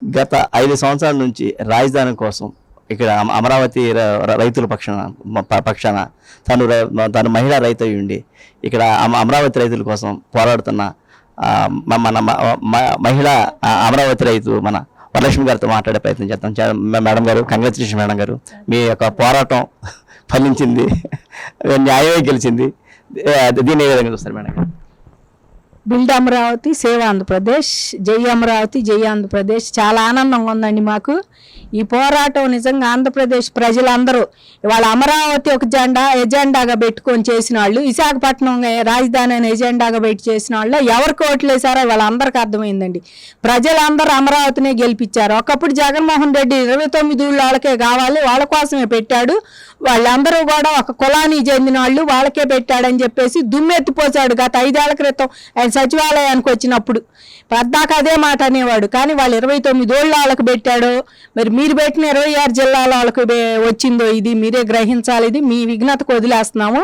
గత 5 సంవత్సరాల నుంచి రాజధాని కోసం ఇక్కడ అమరావతి రైతుల పక్షాన తను మహిళా రైతు అయి ఉండి ఇక్కడ అమరావతి రైతుల కోసం పోరాడుతున్న మన మహిళా అమరావతి రైతు మన వరలక్ష్మి గారితో మాట్లాడే ప్రయత్నం చేస్తాం. మేడం గారు, కంగ్రాచులేషన్ మేడం గారు, మీ యొక్క పోరాటం ఫలించింది, న్యాయమే గెలిచింది. దీన్ని ఏ విధంగా చూస్తారు మేడం గారు? బిల్డ్ అమరావతి, సేవ్ ఆంధ్రప్రదేశ్, జై అమరావతి, జై ఆంధ్రప్రదేశ్. చాలా ఆనందంగా ఉందండి మాకు ఈ పోరాటం. నిజంగా ఆంధ్రప్రదేశ్ ప్రజలందరూ వాళ్ళ అమరావతి ఒక ఎజెండాగా పెట్టుకొని చేసిన వాళ్ళు, విశాఖపట్నం రాజధాని అనే ఎజెండాగా పెట్టి చేసిన వాళ్ళు ఎవరికి ఓట్లేసారో వాళ్ళందరికీ అర్థమైందండి. ప్రజలందరూ అమరావతినే గెలిపించారు. ఒకప్పుడు జగన్మోహన్ రెడ్డి 29 వాళ్ళకే కావాలి, వాళ్ళ కోసమే పెట్టాడు. వాళ్ళందరూ కూడా ఒక కులానికి చెందిన వాళ్ళు, వాళ్ళకే పెట్టాడని చెప్పేసి దుమ్మెత్తిపోసాడు. గత 5 ఏళ్ల క్రితం ఆయన సచివాలయానికి వచ్చినప్పుడు పద్దాక అదే మాట అనేవాడు. కానీ వాళ్ళు 29 వాళ్ళకి పెట్టాడు. మరి మీరు పెట్టిన 26 జిల్లాల వాళ్ళకి వచ్చిందో ఇది మీరే గ్రహించాలి. ఇది మీ విఘ్నతకు వదిలేస్తున్నాము.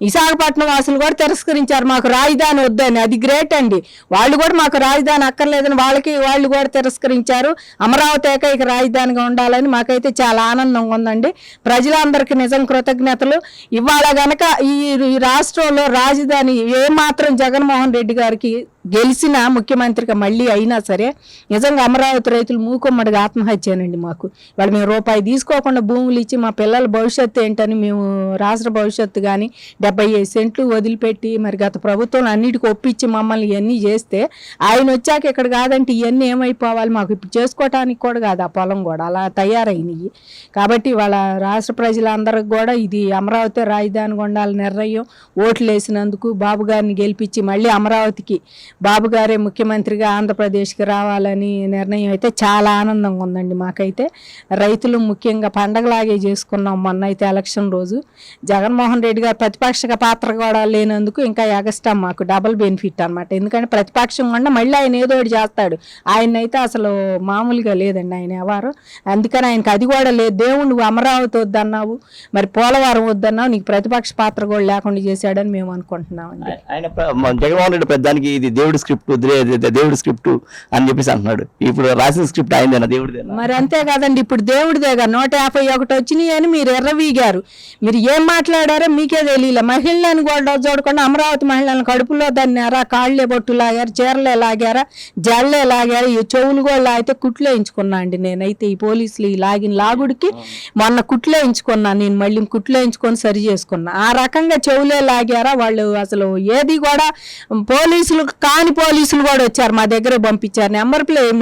విశాఖపట్నం వాసులు కూడా తిరస్కరించారు, మాకు రాజధాని వద్దని. అది గ్రేట్ అండి. వాళ్ళు కూడా మాకు రాజధాని అక్కర్లేదని వాళ్ళు కూడా తిరస్కరించారు. అమరావతి ఏకైక రాజధానిగా ఉండాలని మాకైతే చాలా ఆనందంగా ఉందండి. ప్రజలందరికీ నిజం కృతజ్ఞతలు. ఇవాళ గనక ఈ రాష్ట్రంలో రాజధాని ఏమాత్రం జగన్మోహన్ రెడ్డి గారికి గెలిచిన ముఖ్యమంత్రిగా మళ్ళీ అయినా సరే నిజంగా అమరావతి రైతులు మూకుమ్మడిగా ఆత్మహత్యనండి. మాకు వాళ్ళు మేము రూపాయి తీసుకోకుండా భూములు ఇచ్చి మా పిల్లల భవిష్యత్తు ఏంటని మేము రాష్ట్ర భవిష్యత్తు కానీ 75 సెంట్లు వదిలిపెట్టి మరి గత ప్రభుత్వం అన్నిటికీ ఒప్పించి మమ్మల్ని ఇవన్నీ చేస్తే ఆయన వచ్చాక ఇక్కడ కాదంటే ఇవన్నీ ఏమైపోవాలి, మాకు ఇప్పుడు చేసుకోవటానికి కూడా కాదు ఆ పొలం కూడా అలా తయారైనవి. కాబట్టి వాళ్ళ రాష్ట్ర ప్రజలందరికీ కూడా ఇది అమరావతి రాజధానిగా ఉండాలని నిర్ణయం ఓట్లు వేసినందుకు బాబు గారిని గెలిపించి మళ్ళీ అమరావతికి బాబు గారే ముఖ్యమంత్రిగా ఆంధ్రప్రదేశ్కి రావాలని నిర్ణయం అయితే చాలా ఆనందంగా ఉందండి. మాకైతే రైతులు ముఖ్యంగా పండగలాగే చేసుకున్నాం. మొన్న అయితే ఎలక్షన్ రోజు జగన్మోహన్ రెడ్డి గారు ప్రతిపక్ష పాత్ర కూడా లేనందుకు ఇంకా ఎగస్టా మాకు డబుల్ బెనిఫిట్ అనమాట. ఎందుకంటే ప్రతిపక్షం కూడా మళ్ళీ ఆయన ఏదో ఒకటి చేస్తాడు. ఆయన అయితే అసలు మామూలుగా లేదండి ఆయన ఎవరు. అందుకని ఆయనకి అది కూడా లేదు. దేవుడు నువ్వు అమరావతి వద్దన్నావు, మరి పోలవరం వద్దన్నావు, నీకు ప్రతిపక్ష పాత్ర కూడా లేకుండా చేశాడని మేము అనుకుంటున్నామండి. ఆయన జగన్మోహన్ రెడ్డి పెద్దానికి ఇది దేవుడి స్క్రిప్ట్ అని చెప్పేసి అంటున్నాడు. ఇప్పుడు రాసిన స్క్రిప్ట్ అయిందేనా దేవుడిదే? మరి అంతే కదండి. ఇప్పుడు దేవుడిదేగా 151 వచ్చినాయి అని మీరు ఎర్రవీగారు. మీరు ఏం మాట్లాడారో మీకే తెలియలే. మహిళలను కూడా చూడకుండా అమరావతి మహిళలను కడుపులో దన్నారా, కాళ్ళే బొట్టు లాగారు, చీరలే లాగారా, జల్లే లాగారు, ఈ చెవులు కూడా లాగితే కుట్లు వేయించుకున్నా అండి. నేనైతే ఈ పోలీసులు ఈ లాగుడికి మొన్న కుట్లు వేయించుకున్నా. నేను మళ్ళీ కుట్లు వేయించుకొని సరి చేసుకున్నా. ఆ రకంగా చెవులే లాగారా వాళ్ళు. అసలు ఏది కూడా పోలీసులు కాని పోలీసులు కూడా వచ్చారు మా దగ్గర పంపించారు.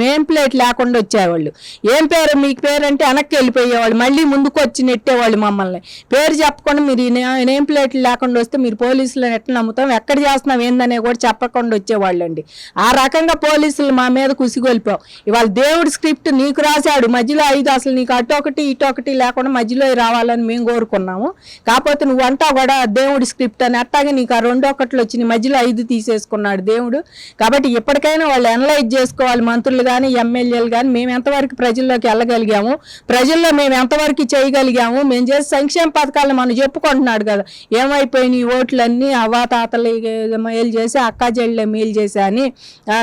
నేమ్ ప్లేట్ లేకుండా వచ్చేవాళ్ళు. ఏం పేరు మీకు పేరు అంటే వెనక్కి వెళ్ళిపోయేవాళ్ళు, మళ్ళీ ముందుకు వచ్చి నెట్టేవాళ్ళు మమ్మల్ని. పేరు చెప్పకుండా మీరు నేమ్ ప్లేట్లు లేకుండా వస్తే మీరు పోలీసులు ఎట్లా నమ్ముతాం, ఎక్కడ చేస్తున్నాం ఏందనే కూడా చెప్పకుండా వచ్చేవాళ్ళు అండి. ఆ రకంగా పోలీసులు మా మీద కుసిగొలిపాం. ఇవాళ దేవుడి స్క్రిప్ట్ నీకు రాశాడు, మధ్యలో 5 అసలు నీకు అటొకటి ఇటొకటి లేకుండా మధ్యలో రావాలని మేము కోరుకున్నాము. కాకపోతే నువ్వంతా కూడా దేవుడి స్క్రిప్ట్ అని అట్టాగే నీకు ఆ 2 ఒకట్లు వచ్చి నీ మధ్యలో 5 తీసేసుకున్నాడు దేవుడు. కాబట్టి ఎప్పటికైనా వాళ్ళు అనలైజ్ చేసుకోవాలి, మంత్రులు కానీ ఎమ్మెల్యేలు కానీ. మేము ఎంతవరకు ప్రజల్లోకి వెళ్ళగలిగాము, ప్రజల్లో మేము ఎంతవరకు చేయగలిగాము, మేము చేసే సంక్షేమ పథకాలను మనం చెప్పుకుంటున్నాడు కదా. ఏమైపోయినాయి ఓట్లన్నీ అవ్వాతాతలు మేలు చేసి అక్కా చెల్లె మేలు చేశా అని.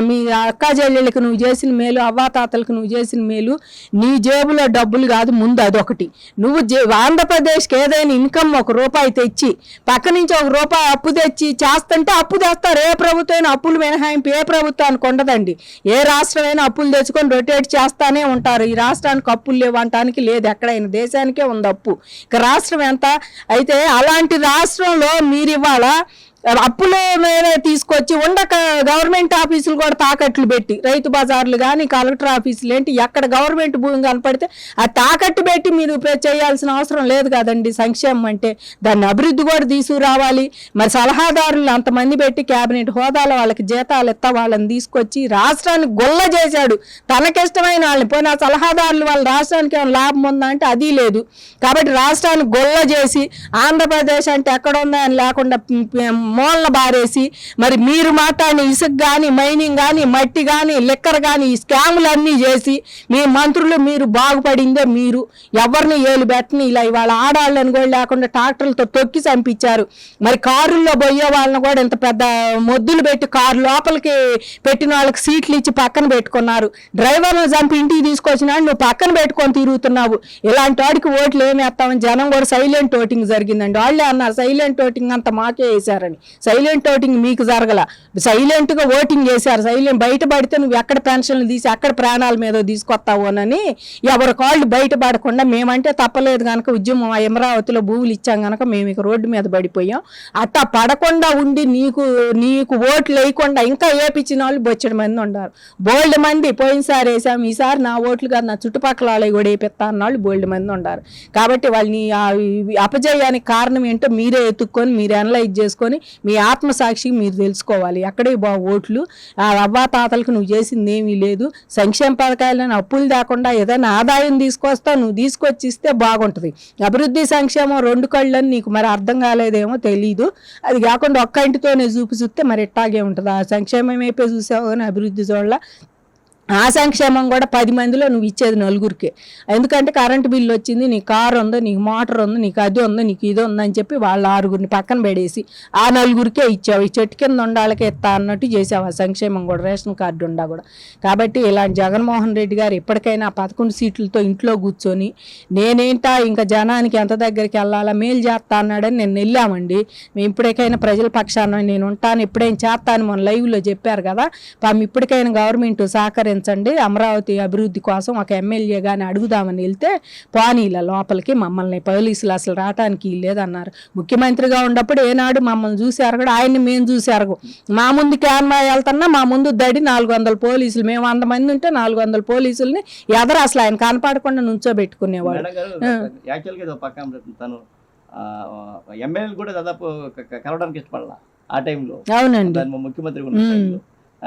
మీ అక్కా చెల్లెళ్ళకి నువ్వు చేసిన మేలు, అవ్వాతాతలకు నువ్వు చేసిన మేలు, నీ జేబులో డబ్బులు కాదు ముందు అదొకటి. నువ్వు ఆంధ్రప్రదేశ్కి ఏదైనా ఇన్కమ్ 1 రూపాయి తెచ్చి పక్క నుంచి 1 రూపాయి అప్పు తెచ్చి చేస్తుంటే అప్పు తెస్తారు. ఏ ప్రభుత్వం అప్పులు మినహాయింపు ఏ ప్రభుత్వానికి ఉండదండి. ఏ రాష్ట్రమైనా అప్పులు తెచ్చుకొని రొటేట్ చేస్తానే ఉంటారు. ఈ రాష్ట్రానికి అప్పులు లేవంటానికి లేదు, ఎక్కడైనా దేశానికే ఉంది అప్పు. ఇక రాష్ట్రం ఎంత అయితే అలాంటి రాష్ట్రంలో మీరు ఇవాళ అప్పుల మేరే తీసుకొచ్చి గవర్నమెంట్ ఆఫీసులు కూడా తాకట్లు పెట్టి, రైతు బజార్లు కానీ కలెక్టర్ ఆఫీసులు ఏంటి ఎక్కడ గవర్నమెంట్ భూమి కనపడితే ఆ తాకట్టు పెట్టి మీరు చేయాల్సిన అవసరం లేదు కదండి. సంక్షేమం అంటే దాన్ని అభివృద్ధి కూడా తీసుకురావాలి. మరి సలహాదారులు అంతమంది పెట్టి క్యాబినెట్ హోదాలో వాళ్ళకి జీతాలు వాళ్ళని తీసుకొచ్చి రాష్ట్రాన్ని గొల్ల చేశాడు. తనకిష్టమైన వాళ్ళని పోయిన సలహాదారులు వాళ్ళ రాష్ట్రానికి ఏమైనా లాభం ఉందా అంటే అది లేదు. కాబట్టి రాష్ట్రాన్ని గొల్ల చేసి ఆంధ్రప్రదేశ్ అంటే ఎక్కడ ఉందా అని లేకుండా మూలన బారేసి మరి మీరు మాట్లాడిన ఇసుక కానీ మైనింగ్ కానీ మట్టి కానీ లిక్కర్ కానీ ఈ స్కాములన్నీ చేసి మీ మంత్రులు మీరు బాగుపడిందే మీరు ఎవరిని ఏలు పెట్టని ఇలా ఇవాళ ఆడాళ్ళని కూడా లేకుండా ట్రాక్టర్లతో తొక్కి చంపించారు. మరి కారుల్లో పోయే వాళ్ళని కూడా ఇంత పెద్ద మొద్దులు పెట్టి కారు లోపలికి పెట్టిన వాళ్ళకి సీట్లు ఇచ్చి పక్కన పెట్టుకున్నారు. డ్రైవర్లను చంపి ఇంటికి తీసుకొచ్చినా నువ్వు పక్కన పెట్టుకొని తిరుగుతున్నావు. ఇలాంటి వాడికి ఓట్లు ఏమి వేస్తామని జనం కూడా సైలెంట్ ఓటింగ్ జరిగిందండి. వాళ్ళే అన్నారు సైలెంట్ ఓటింగ్ అంతా మాకే వేశారని. సైలెంట్ ఓటింగ్ మీకు జరగల, సైలెంట్గా ఓటింగ్ చేశారు. సైలెంట్ బయటపడితే నువ్వు ఎక్కడ పెన్షన్లు తీసి అక్కడ ప్రాణాల మీద తీసుకొస్తావోనని ఎవరి కాళ్ళు బయటపడకుండా మేమంటే తప్పలేదు కనుక ఉద్యమం అమరావతిలో భూములు ఇచ్చాం కనుక మేము ఇక రోడ్డు మీద పడిపోయాం. అట్టా పడకుండా ఉండి నీకు ఓట్లు వేయకుండా ఇంకా ఏపించిన వాళ్ళు బొచ్చడి మంది ఉన్నారు. బోల్డ్ మంది పోయినసారి వేసాం, ఈసారి నా ఓట్లు కాదు నా చుట్టుపక్కల వాళ్ళకి కూడా వేపిస్తా అన్నాళ్ళు బోల్డ్ మంది ఉన్నారు. కాబట్టి వాళ్ళని అపజయానికి కారణం ఏంటో మీరే ఎత్తుక్కొని మీరు అనలైజ్ చేసుకొని మీ ఆత్మసాక్షికి మీరు తెలుసుకోవాలి. ఎక్కడే ఓట్లు అవ్వా తాతలకు నువ్వు చేసింది ఏమీ లేదు. సంక్షేమ పథకాలను అప్పులు లేకుండా ఏదైనా ఆదాయం తీసుకొస్తావు, నువ్వు తీసుకొచ్చి ఇస్తే బాగుంటుంది. అభివృద్ధి సంక్షేమం రెండు కళ్ళని నీకు మరి అర్థం కాలేదేమో తెలీదు. అది కాకుండా ఒక్క ఇంటితోనే చూస్తే మరి ఇట్టాగే ఉంటుంది. ఆ సంక్షేమం అయిపోయి చూసావు కానీ అభివృద్ధి చూడాల. ఆ సంక్షేమం కూడా 10 మందిలో నువ్వు ఇచ్చేది 4గురికే. ఎందుకంటే కరెంటు బిల్లు వచ్చింది, నీకు కారు ఉందో, నీకు మోటార్ ఉందో, నీకు అది ఉందో, నీకు ఇది ఉందని చెప్పి వాళ్ళ 6గురిని పక్కన పెడేసి ఆ 4గురికే ఇచ్చావు. ఈ చెట్టు కింద ఉండాలకే ఇస్తా అన్నట్టు చేసావు ఆ సంక్షేమం కూడా, రేషన్ కార్డు ఉండా కూడా. కాబట్టి ఇలాంటి జగన్మోహన్ రెడ్డి గారు ఎప్పటికైనా 11 సీట్లతో ఇంట్లో కూర్చొని నేనేంటా ఇంకా జనానికి ఎంత దగ్గరికి వెళ్ళాలా మేలు చేస్తా అన్నాడని నేను వెళ్ళామండి. మేము ఇప్పటికైనా ప్రజల పక్షాన నేను ఉంటాను, ఎప్పుడైనా చేస్తాను మన లైవ్లో చెప్పారు కదా. ఇప్పటికైనా గవర్నమెంట్ సహకరించండి, అమరావతి అభివృద్ధి కోసం ఒక ఎమ్మెల్యే గాని అడుగుదామని వెళ్తే పానీల లోపలికి మమ్మల్ని పోలీసులు అసలు రావటానికి లేదన్నారు. ముఖ్యమంత్రిగా ఉన్నప్పుడు ఏనాడు మమ్మల్ని చూశారు కూడా, ఆయన్ని మేము చూశారు. మా ముందు క్యాన్వా వెళ్తున్నా మా ముందు దడి 400 పోలీసులు, మేము 100 మంది ఉంటే 400 పోలీసుల్ని ఎదరు అసలు ఆయన కనపడకుండా నుంచోబెట్టుకునేవాడు. ఎమ్మెల్యేలు కూడా దాదాపు కలవడానికి ఇష్టపడాల ఆ టైంలో. అవునండి, ముఖ్యమంత్రి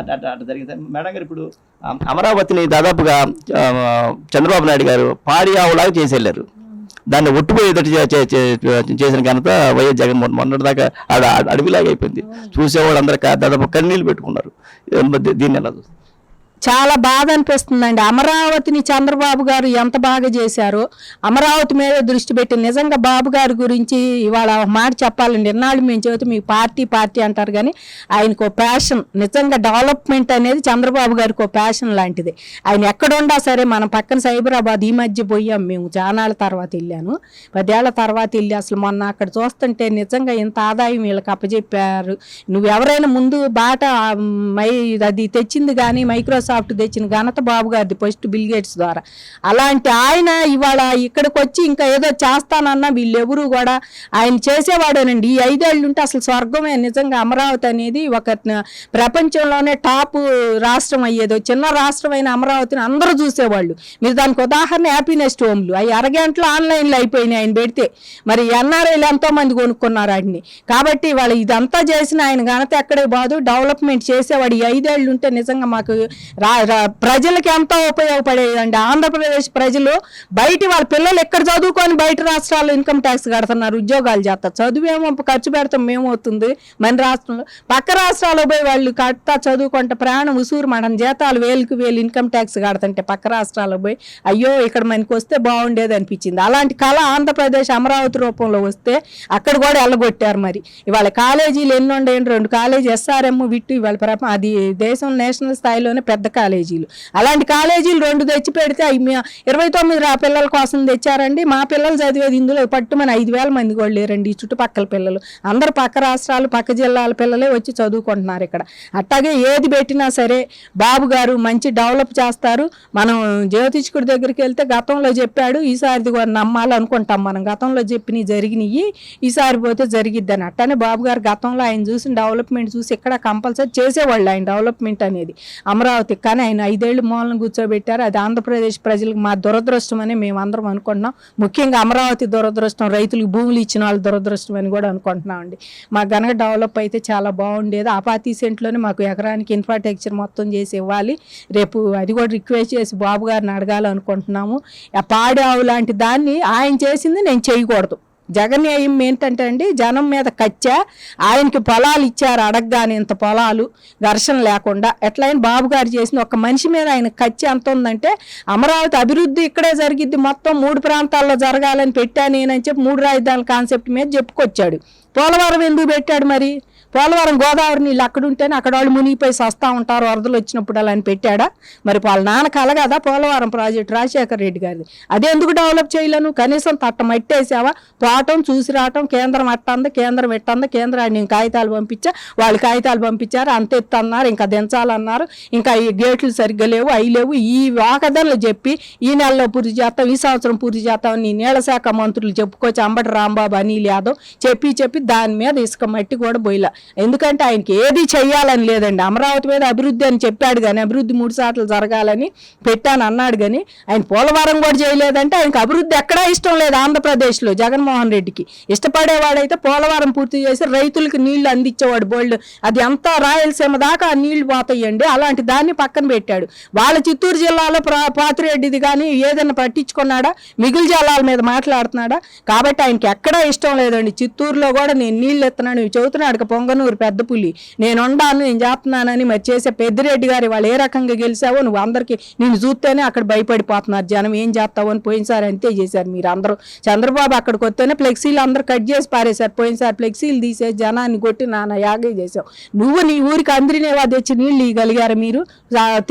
అట్లా జరిగింది. మేడం గారు ఇప్పుడు అమరావతిని దాదాపుగా చంద్రబాబు నాయుడు గారు పాడి ఆవులాగా చేసి వెళ్ళారు. దాన్ని ఒట్టుపోయేటట్టు చేసిన ఘనత వైఎస్ జగన్మోహన్. మొన్నటి దాకా అడవిలాగా అయిపోయింది. చూసేవాళ్ళు అందరూ దాదాపు కన్నీళ్ళు పెట్టుకున్నారు. దీన్ని ఎలా చూస్తారు? చాలా బాధ అనిపిస్తుందండి. అమరావతిని చంద్రబాబు గారు ఎంత బాగా చేశారో అమరావతి మీద దృష్టి పెట్టి నిజంగా బాబు గారి గురించి ఇవాళ మాట చెప్పాలండి. ఎన్నాళ్ళు మేము చెబుతూ మీకు పార్టీ అంటారు కానీ ఆయనకు ప్యాషన్, నిజంగా డెవలప్మెంట్ అనేది చంద్రబాబు గారికి ఒక ప్యాషన్ లాంటిది. ఆయన ఎక్కడుండా సరే, మన పక్కన సైబరాబాద్ ఈ మధ్య పోయాం మేము, చానాళ్ళ తర్వాత వెళ్ళాను, 10 ఏళ్ల తర్వాత వెళ్ళి అసలు మొన్న అక్కడ చూస్తుంటే నిజంగా ఇంత ఆదాయం వీళ్ళకి అప్పచెప్పారు. నువ్వు ఎవరైనా ముందు బాట అది తెచ్చింది కానీ మైక్రోసాఫ్ట్ తెచ్చిన ఘనత బాబు గారిది, ఫస్ట్ బిల్ గేట్స్ ద్వారా. అలాంటి ఆయన ఇవాళ ఇక్కడికి వచ్చి ఇంకా ఏదో చేస్తానన్నా వీళ్ళెవరూ కూడా ఆయన చేసేవాడేనండి. ఈ 5 ఏళ్ళు ఉంటే అసలు స్వర్గమే. నిజంగా అమరావతి అనేది ఒక ప్రపంచంలోనే టాప్ రాష్ట్రం అయ్యేది. చిన్న రాష్ట్రమైన అమరావతిని అందరూ చూసేవాళ్ళు. మీరు దానికి ఉదాహరణ హ్యాపీనెస్ హోమ్లు, అవి అరగంటలో ఆన్లైన్లో అయిపోయినాయి ఆయన పెడితే. మరి ఎన్ఆర్ఐలు ఎంతో మంది కొనుక్కున్నారు వాటిని. కాబట్టి వాళ్ళు ఇదంతా చేసిన ఆయన ఘనత ఎక్కడే బాదు. డెవలప్మెంట్ చేసేవాడు. ఈ 5 ఏళ్ళు ఉంటే నిజంగా మాకు ప్రజలకి ఎంతో ఉపయోగపడేదండి. ఆంధ్రప్రదేశ్ ప్రజలు బయట వాళ్ళ పిల్లలు ఎక్కడ చదువుకొని బయట రాష్ట్రాల్లో ఇన్కమ్ ట్యాక్స్ కడుతున్నారు, ఉద్యోగాలు చేస్తారు. చదువేమో ఖర్చు పెడతాం మేమవుతుంది మన రాష్ట్రంలో. పక్క రాష్ట్రాల్లో పోయి వాళ్ళు కడతా చదువుకుంటే ప్రాణం ఉసూరు, మనం జీతాలు 1000 ఇన్కమ్ ట్యాక్స్ కడుతుంటే పక్క రాష్ట్రాల్లో పోయి అయ్యో ఇక్కడ మనకి వస్తే బాగుండేది అనిపించింది. అలాంటి కళ ఆంధ్రప్రదేశ్ అమరావతి రూపంలో వస్తే అక్కడ కూడా వెళ్ళగొట్టారు. మరి ఇవాళ కాలేజీలు ఎన్ని ఉండేయండి, 2 కాలేజీ SRM విట్టు ఇవాళ అది దేశం నేషనల్ స్థాయిలోనే పెద్ద కాలేజీలు. అలాంటి కాలేజీలు 2 తెచ్చి పెడితే 29 పిల్లల కోసం తెచ్చారండి. మా పిల్లలు చదివేది ఇందులో పట్టుమని 5,000 మంది కూడా లేరండి. ఈ చుట్టుపక్కల పిల్లలు అందరూ పక్క రాష్ట్రాలు పక్క జిల్లాల పిల్లలే వచ్చి చదువుకుంటున్నారు ఇక్కడ. అట్లాగే ఏది పెట్టినా సరే బాబు గారు మంచి డెవలప్ చేస్తారు. మనం జ్యోతిష్కుడి దగ్గరికి వెళ్తే గతంలో చెప్పాడు, ఈసారిది కూడా నమ్మాలనుకుంటాం మనం. గతంలో చెప్పినవి జరిగినాయి, ఈసారి పోతే జరిగిద్దని. అట్టనే బాబు గారు గతంలో ఆయన చూసిన డెవలప్మెంట్ చూసి ఇక్కడ కంపల్సరీ చేసేవాళ్ళు ఆయన డెవలప్మెంట్ అనేది అమరావతి. కానీ ఆయన 5 ఏళ్ళు మూలను కూర్చోబెట్టారు. అది ఆంధ్రప్రదేశ్ ప్రజలకు మా దురదృష్టం అని మేము అందరం అనుకుంటున్నాం. ముఖ్యంగా అమరావతి దురదృష్టం, రైతులకు భూములు ఇచ్చిన వాళ్ళు దురదృష్టం అని కూడా అనుకుంటున్నాం అండి. మా గనక డెవలప్ అయితే చాలా బాగుండేది. ఆ 40 సెంట్లోనే మాకు ఎకరానికి ఇన్ఫ్రాస్ట్రక్చర్ మొత్తం చేసి ఇవ్వాలి. రేపు అది కూడా రిక్వెస్ట్ చేసి బాబు గారిని అడగాలనుకుంటున్నాము. ఆ పాడి ఆవు లాంటి దాన్ని ఆయన చేసింది నేను చేయకూడదు. జగన్ ఏం ఏంటంటే అండి, జనం మీద కచ్చా, ఆయనకి పొలాలు ఇచ్చారు అడగగానే, ఇంత పొలాలు ఘర్షణ లేకుండా. ఎట్లయినా బాబు గారు చేసిన ఒక మనిషి మీద ఆయన కచ్చి ఎంత ఉందంటే, అమరావతి అభివృద్ధి ఇక్కడే జరిగిద్ది, మొత్తం 3 ప్రాంతాల్లో జరగాలని పెట్టా నేనని చెప్పి 3 రాజధానుల కాన్సెప్ట్ మీద చెప్పుకొచ్చాడు. పోలవరం ఎందుకు పెట్టాడు మరి? పోలవరం గోదావరి నీళ్ళు అక్కడ ఉంటేనే అక్కడ వాళ్ళు మునిగిపోయి సస్తా ఉంటారు వరదలు వచ్చినప్పుడు అలా అని పెట్టాడా? మరి వాళ్ళ నాన్న కలగదా పోలవరం ప్రాజెక్టు రాజశేఖర రెడ్డి గారిది? అదే ఎందుకు డెవలప్ చేయలేను? కనీసం తట్ట మట్టేసావా? పోవటం చూసి రావటం, కేంద్రం అట్టంది, కేంద్రం ఎట్టంది, కేంద్రాన్ని నేను కాగితాలు పంపించా, వాళ్ళు కాగితాలు పంపించారు, అంత ఎత్తు అన్నారు, ఇంకా దించాలన్నారు, ఇంకా ఈ గేట్లు సరిగ్గా లేవు, అవి లేవు, ఈ వాకదనలు చెప్పి ఈ నెలలో పూర్తి చేస్తాం, ఈ సంవత్సరం పూర్తి చేస్తాం, నీ నీళ్ల శాఖ మంత్రులు చెప్పుకోవచ్చు, అంబటి రాంబాబు, అనిల్ యాదవ్ చెప్పి దాని మీద ఇసుక మట్టి కూడా పోయిలా. ఎందుకంటే ఆయనకి ఏది చెయ్యాలని లేదండి. అమరావతి మీద అభివృద్ధి అని చెప్పాడు కానీ, అభివృద్ధి 3 సార్లు జరగాలని పెట్టాను అన్నాడు కానీ, ఆయన పోలవరం కూడా చేయలేదంటే ఆయనకు అభివృద్ధి ఎక్కడా ఇష్టం లేదు. ఆంధ్రప్రదేశ్లో జగన్మోహన్ రెడ్డికి ఇష్టపడేవాడైతే పోలవరం పూర్తి చేసి రైతులకు నీళ్లు అందించేవాడు బోల్డ్. అది అంతా రాయలసీమ దాకా ఆ నీళ్లు పోతాయండి. అలాంటి దాన్ని పక్కన పెట్టాడు. వాళ్ళ చిత్తూరు జిల్లాలో పాతిరెడ్డిది కానీ ఏదైనా పట్టించుకున్నాడా? మిగులు జలాల మీద మాట్లాడుతున్నాడా? కాబట్టి ఆయనకి ఎక్కడా ఇష్టం లేదండి. చిత్తూరులో కూడా నేను నీళ్ళు ఎత్తున్నాను చెబుతున్నాడు పొంగనూరు పెద్ద పులి, నేను ఉండాను, నేను చేస్తున్నానని. మరి చేసే పెద్దిరెడ్డి గారు వాళ్ళు ఏ రకంగా గెలిచావో నువ్వు అందరికీ నేను చూస్తేనే అక్కడ భయపడిపోతున్నారు జనం, ఏం చేస్తావు అని. పోయినసారి అంతే చేశారు మీరు అందరూ. చంద్రబాబు అక్కడికి వస్తేనే ఫ్లెక్సీలు అందరూ కట్ చేసి పారేశారు. పోయినసారి ఫ్లెక్సీలు తీసేసి జనాన్ని కొట్టి నాన్న యాగే చేసావు. నువ్వు నీ ఊరికి అందరినేవా తెచ్చి నీళ్ళు ఇవ్వగలిగారా? మీరు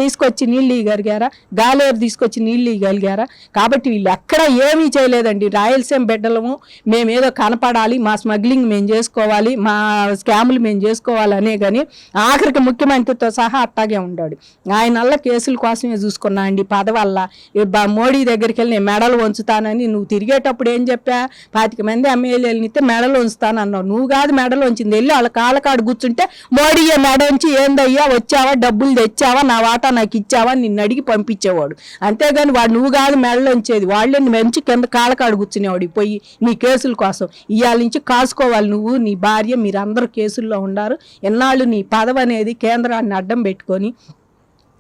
తీసుకొచ్చి నీళ్ళు ఇవ్వగలిగారా? గాలేరు తీసుకొచ్చి నీళ్ళు ఇవ్వగలిగారా? కాబట్టి వీళ్ళు ఎక్కడ ఏమీ చేయలేదండి. రాయలసీమ బిడ్డలము మేమేదో కనపడాలి, మా స్మగ్లింగ్ మేము చేసుకోవాలి, మా స్కాములు మేము చేసుకోవాలనే కానీ ఆఖరికి ముఖ్యమంత్రితో సహా అట్టాగే ఉన్నాడు. ఆయన వల్ల కేసుల కోసమే చూసుకున్నా అండి. పదవల్ల మోడీ దగ్గరికి వెళ్ళి నేను మెడలు వంచుతానని నువ్వు తిరిగేటప్పుడు ఏం చెప్పా? 25 మంది ఎమ్మెల్యేలు ఇస్తే మెడలు వంచుతాను అన్నావు. నువ్వు కాదు మెడలు వంచింది, వెళ్ళి వాళ్ళ కాళ్ళకాడు కూర్చుంటే మోడీ మెడ ఉంచి ఏందయ్యా వచ్చావా, డబ్బులు తెచ్చావా, నా వాటా నాకు ఇచ్చావా నిన్ను అడిగి పంపించేవాడు. అంతేగాని వాడు నువ్వు కాదు మెడలు ఉంచేది, వాళ్ళని మంచి కింద కాళ్ళకాడు కూర్చునేవాడు పోయి నీ కేసుల కోసం. ఇవాళ నుంచి కాసుకోవాలి నువ్వు, నీ భార్య, మీరందరూ కేసుల్లో ఉండారు. ఎన్నాళ్ళు నీ పదవి అనేది కేంద్రాన్ని అడ్డం పెట్టుకొని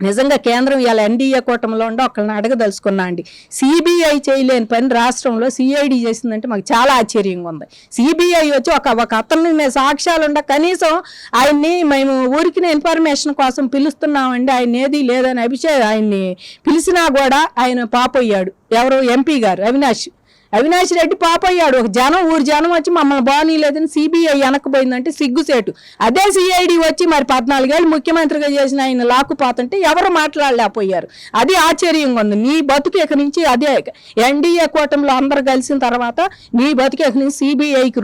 నిజంగా కేంద్రం ఇవాళ ఎన్డీఏ కూటమిలో ఉండి ఒకళ్ళని అడగదలుచుకున్నా అండి. సిబిఐ చేయలేని పని రాష్ట్రంలో సిఐడి చేసిందంటే మాకు చాలా ఆశ్చర్యంగా ఉంది. సిబిఐ వచ్చి ఒక అతని మీద సాక్ష్యాలు ఉండ కనీసం ఆయన్ని మేము ఊరికి ఇన్ఫర్మేషన్ కోసం పిలుస్తున్నామండి, ఆయన ఏది లేదని ఆయన్ని పిలిచినా కూడా ఆయన పాపోయ్యాడు. ఎవరు? ఎంపీ గారు అవినాష్ రెడ్డి పాపయ్యాడు. ఒక ఊరు జనం వచ్చి మమ్మల్ని బానీలేదని సిబిఐ వెనక్కిపోయిందంటే సిగ్గుసేటు. అదే సిఐడి వచ్చి మరి 14 ఏళ్ళు ముఖ్యమంత్రిగా చేసిన ఆయన లాక్కుపోతుంటే ఎవరు మాట్లాడలేకపోయారు. అది ఆశ్చర్యంగా ఉంది. నీ బతుకు ఇక్కడి నుంచి అదే ఎన్డీఏ కూటమిలో అందరు కలిసిన తర్వాత నీ బతుకు ఇక్కడి నుంచి సిబిఐకి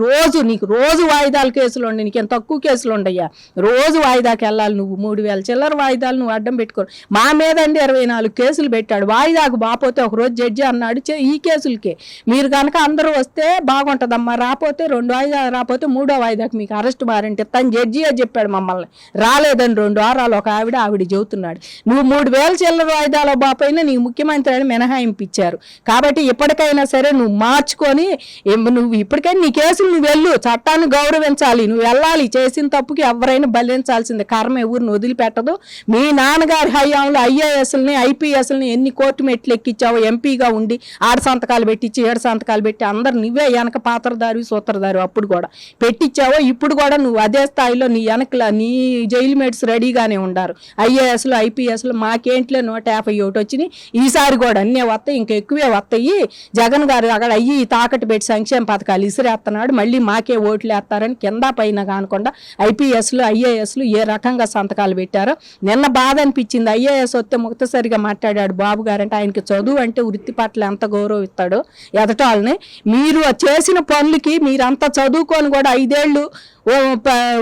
నీకు రోజు వాయిదాల కేసులు ఉండే, నీకేం తక్కువ కేసులు ఉండయ్యా, రోజు వాయిదాకి వెళ్ళాలి నువ్వు. 3000 చిల్లర వాయిదాలు నువ్వు అడ్డం పెట్టుకోరు. మా మీద అండి 24 కేసులు పెట్టాడు. వాయిదాకు బాపోతే ఒకరోజు జడ్జి అన్నాడు ఈ కేసులకే మీరు కనుక అందరూ వస్తే బాగుంటుందమ్మా, రాపోతే 2 వాయిదాలు రాపోతే 3వ వాయిదాకి మీకు అరెస్ట్ వారెంట్ ఇస్తాను జడ్జి చెప్పాడు. మమ్మల్ని రాలేదని 2 వారాలు ఒక ఆవిడ చెబుతున్నాడు. నువ్వు 3000 చిల్లర వాయిదాలో బాపైనా నీకు ముఖ్యమంత్రి అని మినహాయింపు ఇచ్చారు. కాబట్టి ఇప్పటికైనా సరే నువ్వు మార్చుకొని నువ్వు ఇప్పటికైనా నీ కేసులు నువ్వు వెళ్ళు, చట్టాన్ని గౌరవించాలి, నువ్వు వెళ్ళాలి. చేసిన తప్పుకి ఎవరైనా బలించాల్సిందే, కర్మ ఎవరిని వదిలిపెట్టదు. మీ నాన్నగారి హయాంలో ఐఏఎస్ని ఐపీఎస్ని ఎన్ని కోర్టు మెట్లు ఎక్కించావో, ఎంపీగా ఉండి 6 సంతకాలు పెట్టించి 7 సంతకాలు పెట్టి అందరు నువ్వే వెనక పాత్రదారి సూత్రధారి అప్పుడు కూడా పెట్టించావో. ఇప్పుడు కూడా నువ్వు అదే స్థాయిలో నీ వెనకల నీ జైలు మేట్స్ రెడీగానే ఉండారు. ఐఏఎస్లు ఐపీఎస్లు మాకేంట్లో 151 వచ్చినాయి. ఈసారి కూడా అన్నీ వస్తాయి, ఇంకా ఎక్కువే వస్తాయి. జగన్ గారు అక్కడ తాకట్టు పెట్టి సంక్షేమ పథకాలు ఇసిరేస్తున్నాడు, మళ్ళీ మాకే ఓట్లు వేస్తారని కింద పైన కానకుండా ఐపీఎస్లు ఐఏఎస్లు ఏ రకంగా సంతకాలు పెట్టారో నిన్న బాధ అనిపించింది. ఐఏఎస్ వస్తే ముక్తసరిగా మాట్లాడాడు బాబు గారు. అంటే ఆయనకి చదువు అంటే వృత్తి పట్ల ఎంత గౌరవిస్తాడో ఎదటాలని. మీరు చేసిన పనులకి మీరంతా చదువుకొని కూడా 5 ఏళ్ళు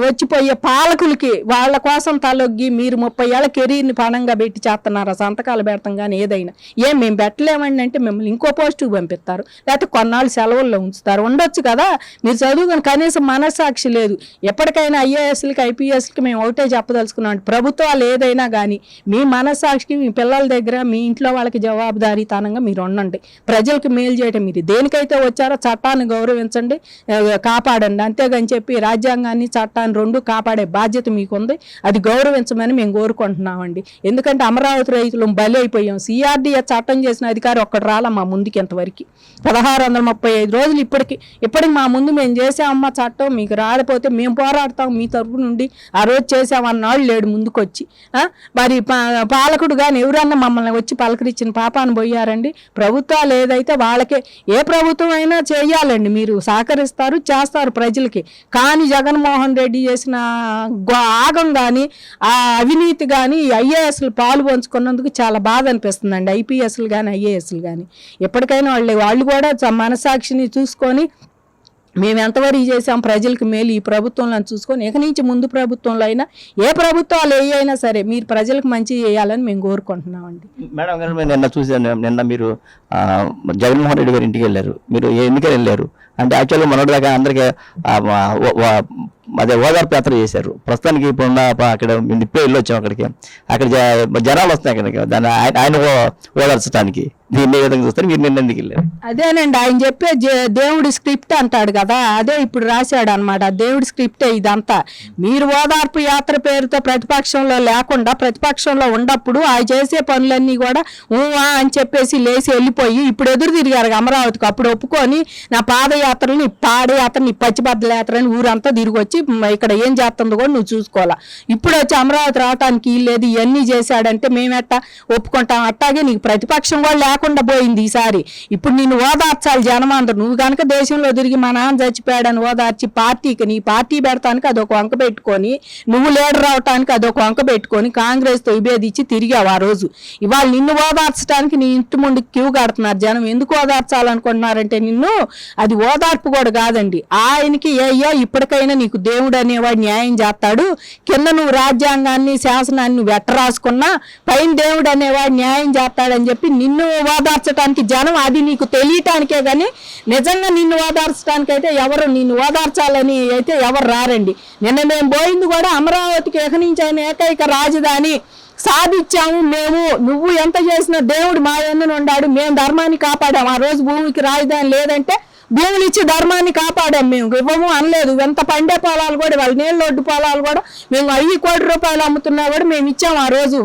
వచ్చిపోయే పాలకులకి వాళ్ళ కోసం తలొగ్గి మీరు 30 ఏళ్ళ కెరీర్ని పణంగా పెట్టి చేస్తున్నారు. సంతకాలు పెడతాం కానీ ఏదైనా మేము పెట్టలేమండి అంటే మిమ్మల్ని ఇంకో పోస్టుకు పంపిస్తారు, లేకపోతే కొన్నాళ్ళు సెలవుల్లో ఉంచుతారు. ఉండొచ్చు కదా, మీరు చదువుకొని కనీసం మనస్సాక్షి లేదు. ఎప్పటికైనా ఐఏఎస్లకి ఐపీఎస్లకి మేము ఒకటే చెప్పదలుచుకున్నాం, ప్రభుత్వాలు ఏదైనా కానీ మీ మనస్సాక్షికి మీ పిల్లల దగ్గర మీ ఇంట్లో వాళ్ళకి జవాబుదారీతనంగా మీరు ఉండండి. ప్రజలకు మేలు చేయడం మీరు దేనికైతే వచ్చారో చట్టాన్ని గౌరవించండి, కాపాడండి. అంతేగాని చెప్పి రాజ్యాంగ రాజ్యాంగాన్ని చట్టాన్ని రెండు కాపాడే బాధ్యత మీకుంది. అది గౌరవించమని మేము కోరుకుంటున్నామండి. ఎందుకంటే అమరావతి రైతులు బలి అయిపోయాం. సిఆర్డీఏ చట్టం చేసిన అధికారి ఒక్కడు రాలా మా ముందుకి ఇంతవరకు. 1635 రోజులు ఇప్పటికి మా ముందు మేము చేసామమ్మా చట్టం, మీకు రాకపోతే మేము పోరాడతాం మీ తరపు నుండి, ఆ రోజు చేసామన్నాళ్ళు లేడు ముందుకొచ్చి. మరి పాలకుడు కానీ ఎవరన్నా మమ్మల్ని వచ్చి పలకరించిన పాపాన్ని పోయారండి. ప్రభుత్వాలు ఏదైతే వాళ్ళకే, ఏ ప్రభుత్వం అయినా చేయాలండి, మీరు సహకరిస్తారు చేస్తారు ప్రజలకి. కానీ జగన్మోహన్ రెడ్డి చేసిన ఆగం కానీ ఆ అవినీతి కానీ ఐఏఎస్లు పాలు పంచుకున్నందుకు చాలా బాధ అనిపిస్తుందండి. ఐపీఎస్లు కానీ ఐఏఎస్లు కానీ ఎప్పటికైనా వాళ్ళు కూడా మనసాక్షిని చూసుకొని మేము ఎంతవరకు చేసాం ప్రజలకు మేలు ఈ ప్రభుత్వంలో చూసుకొని ఇక నుంచి ముందు ప్రభుత్వంలో అయినా ఏ ప్రభుత్వాలు ఏ అయినా సరే మీరు ప్రజలకు మంచి చేయాలని మేము కోరుకుంటున్నామండి. మేడం గారు, నేను నిన్న చూసాను, నిన్న మీరు జగన్మోహన్ రెడ్డి గారి ఇంటికి వెళ్ళారు, మీరు ఎన్నికలు వెళ్ళారు అంటే యాక్చువల్గా మనోడి దాకా అందరికీ అదే ఓదార్పు యాత్ర చేశారు. ప్రస్తుతానికి ఇప్పుడున్న అక్కడ ఇప్పుడే వెళ్ళొచ్చాం అక్కడికి, అక్కడ జనాలు వస్తున్నాయి అక్కడికి దాన్ని ఆయన ఓదార్చడానికి. దీన్ని ఏ విధంగా చూస్తారు, మీరు నిన్న ఎందుకు వెళ్ళారు? అదేనండి, ఆయన చెప్పే దేవుడి స్క్రిప్ట్ అంటాడు కదా, అదే ఇప్పుడు రాశాడు అనమాట. దేవుడి స్క్రిప్టే ఇదంతా. మీరు ఓదార్పు యాత్ర పేరుతో ప్రతిపక్షంలో లేకుండా ప్రతిపక్షంలో ఉన్నప్పుడు ఆయన చేసే పనులన్నీ కూడా అని చెప్పేసి లేచి వెళ్ళిపోయి ఇప్పుడు ఎదురు తిరిగారు అమరావతికి. అప్పుడు ఒప్పుకొని నా పాదయాత్రని పాదయాత్రని పచ్చిబద్దల యాత్రని ఊరంతా తిరిగి వచ్చి ఇక్కడ ఏం చేస్తుందో కూడా నువ్వు చూసుకోవాలా. ఇప్పుడు వచ్చి అమరావతి రావటానికి లేదు ఇవన్నీ చేశాడంటే మేమెట్టా ఒప్పుకుంటాం. అట్టాగే నీకు ప్రతిపక్షం కూడా లేకుండా పోయింది ఈసారి. ఇప్పుడు నిన్ను ఓదార్చాలి జనమందరూ. నువ్వు కనుక దేశంలో తిరిగి మా నాన్న చచ్చిపోయాడని ఓదార్చి పార్టీకి నీ పార్టీ పెడతానికి అదొక వంక పెట్టుకొని, నువ్వు లీడర్ అవటానికి అదొక వంక పెట్టుకొని కాంగ్రెస్తో విభేదించి తిరిగావు ఆ రోజు. ఇవాళ నిన్ను ఓదార్చడానికి నీ ఇంటి ముందు క్యూ కడుతున్నారు జనం. ఎందుకు ఓదార్చాలనుకుంటున్నారంటే నిన్ను, అది ఓదార్పు కూడా కాదండి. ఆయనకి అయ్యో ఇప్పటికైనా నీకు దేవుడు అనేవాడు న్యాయం చేస్తాడు. కింద నువ్వు రాజ్యాంగాన్ని శాసనాన్ని వెట్ట రాసుకున్నా పైన దేవుడు అనేవాడు న్యాయం చేస్తాడని చెప్పి నిన్ను ఓదార్చడానికి జనం, అది నీకు తెలియటానికే కానీ నిజంగా నిన్ను ఓదార్చడానికి అయితే ఎవరు, నిన్ను ఓదార్చాలని అయితే ఎవరు రారండి. నిన్న మేము పోయింది కూడా అమరావతికి ఎకనించైన ఏకైక రాజధాని సాధించాము మేము. నువ్వు ఎంత చేసినా దేవుడు మా ఎన్నున ఉన్నాడు. మేము ధర్మాన్ని కాపాడాము. ఆ రోజు భూమికి రాజధాని లేదంటే భూములు ఇచ్చి ధర్మాన్ని కాపాడాం. మేము ఇవ్వము అనలేదు. ఎంత పండే పొలాలు కూడా, వాళ్ళ నీళ్ళ ఒడ్డు పొలాలు కూడా మేము 5 కోట్ల రూపాయలు అమ్ముతున్నా కూడా మేము ఇచ్చాము. ఆ రోజు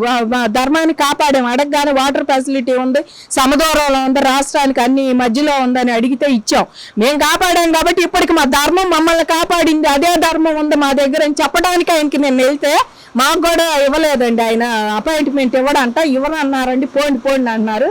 ధర్మాన్ని కాపాడాము. అడగగానే వాటర్ ఫెసిలిటీ ఉంది, సమదూరంలో ఉంది, రాష్ట్రానికి అన్ని మధ్యలో ఉందని అడిగితే ఇచ్చాం. మేము కాపాడాం కాబట్టి ఇప్పటికి మా ధర్మం మమ్మల్ని కాపాడింది, అదే ధర్మం ఉంది మా దగ్గర అని చెప్పడానికి ఆయనకి నేను వెళ్తే మాకు కూడా ఇవ్వలేదండి. ఆయన అపాయింట్మెంట్ ఇవ్వడంట, ఇవ్వనన్నారండి. పోండి అన్నారు.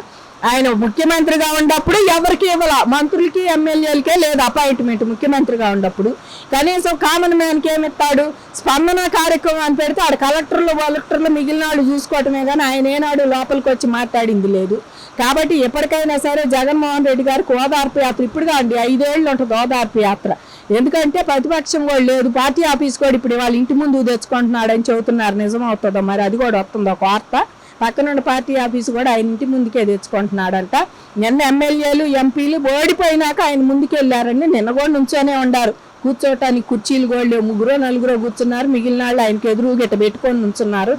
ఆయన ముఖ్యమంత్రిగా ఉన్నప్పుడు ఎవరికి ఇవ్వాల, మంత్రులకి ఎమ్మెల్యేలకే లేదు అపాయింట్మెంట్. ముఖ్యమంత్రిగా ఉన్నప్పుడు కనీసం కామన్ మ్యాన్కి ఏమిస్తాడు, స్పందన కార్యక్రమాన్ని పెడితే ఆడ కలెక్టర్లు మిగిలిన వాళ్ళు చూసుకోవటమే కానీ ఆయన ఏనాడు లోపలికి వచ్చి మాట్లాడింది లేదు. కాబట్టి ఎప్పటికైనా సరే జగన్మోహన్ రెడ్డి గారికి ఓదార్పు యాత్ర ఇప్పుడు కాండి 5 ఏళ్ళు ఉంటుంది ఓదార్పు యాత్ర. ఎందుకంటే ప్రతిపక్షం కూడా లేదు, పార్టీ ఆఫీస్ కూడా ఇప్పుడు వాళ్ళ ఇంటి ముందు తెచ్చుకుంటున్నాడని చెబుతున్నారు. నిజమవుతుందో మరి, అది కూడా వస్తుంది ఒక వార్త. పక్కనున్న పార్టీ ఆఫీసు కూడా ఆయన ఇంటి ముందుకే తెచ్చుకుంటున్నాడంట. నిన్న ఎమ్మెల్యేలు ఎంపీలు ఓడిపోయినాక ఆయన ముందుకు వెళ్ళారండి. నిన్న కూడా నుంచోనే ఉండారు. కూర్చోటానికి కుర్చీలు కూడా 3-4 కూర్చున్నారు. మిగిలిన వాళ్ళు ఆయనకి ఎదురు గిట్ట పెట్టుకొని నుంచున్నారు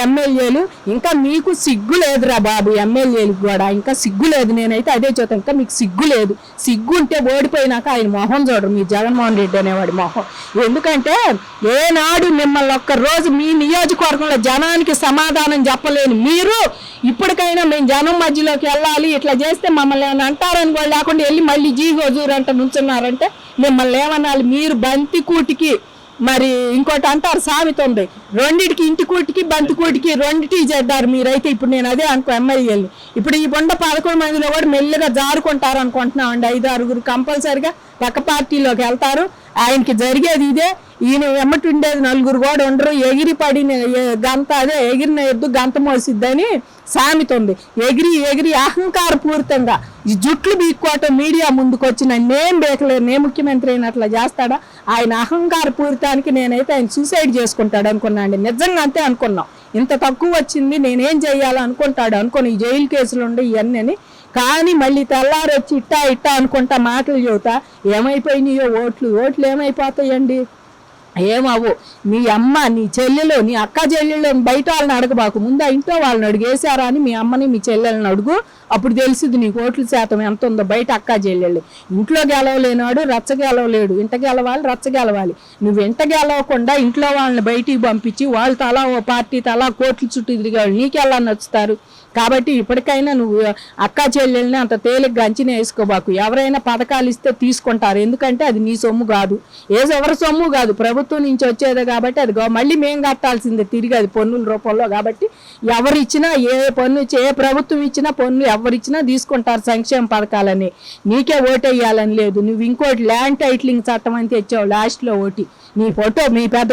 ఎమ్మెల్యేలు. ఇంకా మీకు సిగ్గు లేదురా బాబు, ఎమ్మెల్యేలకు కూడా ఇంకా సిగ్గు లేదు. నేనైతే అదే చూస్తాను, ఇంకా మీకు సిగ్గు లేదు. సిగ్గు ఉంటే ఓడిపోయినాక ఆయన మొహం చూడరు, మీ జగన్మోహన్ రెడ్డి అనేవాడి మొహం. ఎందుకంటే ఏనాడు మిమ్మల్ని ఒక్కరోజు మీ నియోజకవర్గంలో జనానికి సమాధానం చెప్పలేని మీరు ఇప్పటికైనా మేము జనం మధ్యలోకి వెళ్ళాలి, ఇట్లా చేస్తే మమ్మల్ని ఏమైనా అంటారని కూడా లేకుండా వెళ్ళి మళ్ళీ జీగోజూరంట నుంచున్నారంటే మిమ్మల్ని ఏమనాలి? మీరు బంతి కూటికి, మరి ఇంకోటి అంటారు సామెత ఉంది, రెండిటికి ఇంటి కూటికి బంతి కూటికి రెండిటి చేద్దారు మీరైతే. ఇప్పుడు నేను అదే అనుకో ఎమ్మెల్యేలు ఇప్పుడు ఈ 11 మందిలో కూడా మెల్లిగా జారుకుంటారు అనుకుంటున్నామండి. 5-6 కంపల్సరిగా పక్క పార్టీలోకి వెళ్తారు. ఆయనకి జరిగేది ఇదే. ఈయన వెమ్మటి ఉండేది 4 కూడా ఉండరు. ఎగిరి పడిన గంత, అదే ఎగిరిన ఎద్దు గంత మోసిద్దని సామెత ఉంది. ఎగిరి అహంకారపూరితంగా ఈ జుట్లు బీక్కోవటం మీడియా ముందుకు వచ్చి నేనేం బేకలేదు, నేను ముఖ్యమంత్రి అయినట్లా చేస్తాడా? ఆయన అహంకారపూరితానికి నేనైతే ఆయన సూసైడ్ చేసుకుంటాడు అనుకున్నా అండి. నిజంగా అంతే అనుకున్నాం. ఇంత తక్కువ వచ్చింది నేనేం చెయ్యాలనుకుంటాడు అనుకుని ఈ జైలు కేసులు ఉండే ఇవన్నీ. కానీ మళ్ళీ తెల్లారి వచ్చి ఇట్టా అనుకుంటా మాటలు చెబుతా ఏమైపోయినాయో ఓట్లు ఏమైపోతాయండి? ఏమవు. మీ అమ్మ, నీ చెల్లెలు, నీ అక్క చెల్లెళ్ళు బయట వాళ్ళని అడగబాకు, ముందు ఆ ఇంట్లో వాళ్ళని అడుగు వేసారా అని మీ అమ్మని మీ చెల్లెళ్ళని అడుగు. అప్పుడు తెలిసింది నీకు ఓట్ల శాతం ఎంత ఉందో. బయట అక్క చెల్లెళ్ళు ఇంట్లో గెలవలేనాడు రచ్చ గెలవలేడు. ఇంట గెలవాలి, రచ్చ గెలవాలి. నువ్వు ఇంట గెలవకుండా ఇంట్లో వాళ్ళని బయటికి పంపించి వాళ్ళు తలా ఓ పార్టీ తలా కోట్ల చుట్టూ తిరిగాడు, నీకెలా నచ్చుతారు? కాబట్టి ఇప్పటికైనా నువ్వు అక్క చెల్లెల్ని అంత తేలిగ్గా అంచనా వేసుకోబాకు. ఎవరైనా పథకాలు ఇస్తే తీసుకుంటారు, ఎందుకంటే అది నీ సొమ్ము కాదు, ఎవరి సొమ్ము కాదు, ప్రభుత్వం నుంచి వచ్చేదే కాబట్టి అది మళ్ళీ మేము కట్టాల్సిందే తిరిగి, అది పన్నుల రూపంలో. కాబట్టి ఎవరిచ్చినా ఏ పన్ను ఏ ప్రభుత్వం ఇచ్చినా పన్ను ఎవరిచ్చినా తీసుకుంటారు సంక్షేమ పథకాలని. నీకే ఓటేయాలని లేదు. నువ్వు ఇంకోటి ల్యాండ్ టైటిలింగ్ చట్టం అని తెచ్చావు లాస్ట్లో ఓటి. నీ ఫోటో మీ పెద్ద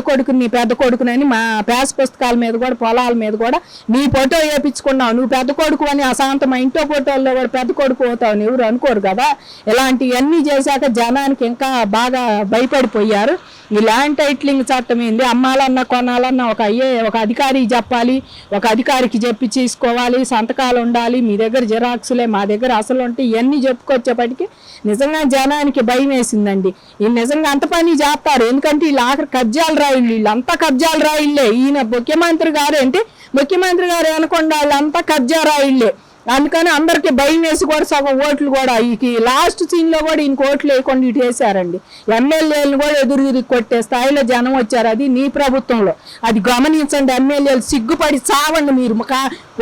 కొడుకునని మా పేస్ పుస్తకాల మీద కూడా పొలాల మీద కూడా నీ ఫోటో వేయించుకున్నావు. నువ్వు పెద్ద కొడుకు అని అశాంతం ఇంట్లో ఫోటోల్లో కూడా పెద్ద కొడుకు అవుతావు, ఎవరు అనుకోరు కదా. ఇలాంటివన్నీ చేశాక జనానికి ఇంకా బాగా భయపడిపోయారు. ఈ ల్యాండ్ టైటిలింగ్ చట్టం ఏంది, అమ్మాలన్నా కొనాలన్నా ఒక అధికారికి చెప్పాలి, ఒక అధికారికి చెప్పి చేసుకోవాలి, సంతకాలు ఉండాలి, మీ దగ్గర జిరాక్సులే మా దగ్గర అసలు ఉంటే ఇవన్నీ చెప్పుకొచ్చేపటికి నిజంగా జనానికి భయం వేసిందండి. ఈ నిజంగా అంత పని చేస్తారు, ఎందుకంటే వీళ్ళు ఆఖరి కబ్జాలు రాయిళ్ళు, వీళ్ళంతా కబ్జాలు రాయిళ్ళే. ఈయన ముఖ్యమంత్రి గారు అంటే ముఖ్యమంత్రి గారు అనకుండా వాళ్ళంతా కబ్జా రాయిళ్ళే. అందుకని అందరికి భయం వేసి కూడా సగం ఓట్లు కూడా ఈ లాస్ట్ సీన్లో కూడా ఇంక ఓట్లు వేయకుండా ఇటు వేసారండి. ఎమ్మెల్యేలను కూడా ఎదురు తిరిగి కొట్టే స్థాయిలో జనం వచ్చారు. అది నీ ప్రభుత్వంలో, అది గమనించండి. ఎమ్మెల్యేలు సిగ్గుపడి చావండి మీరు.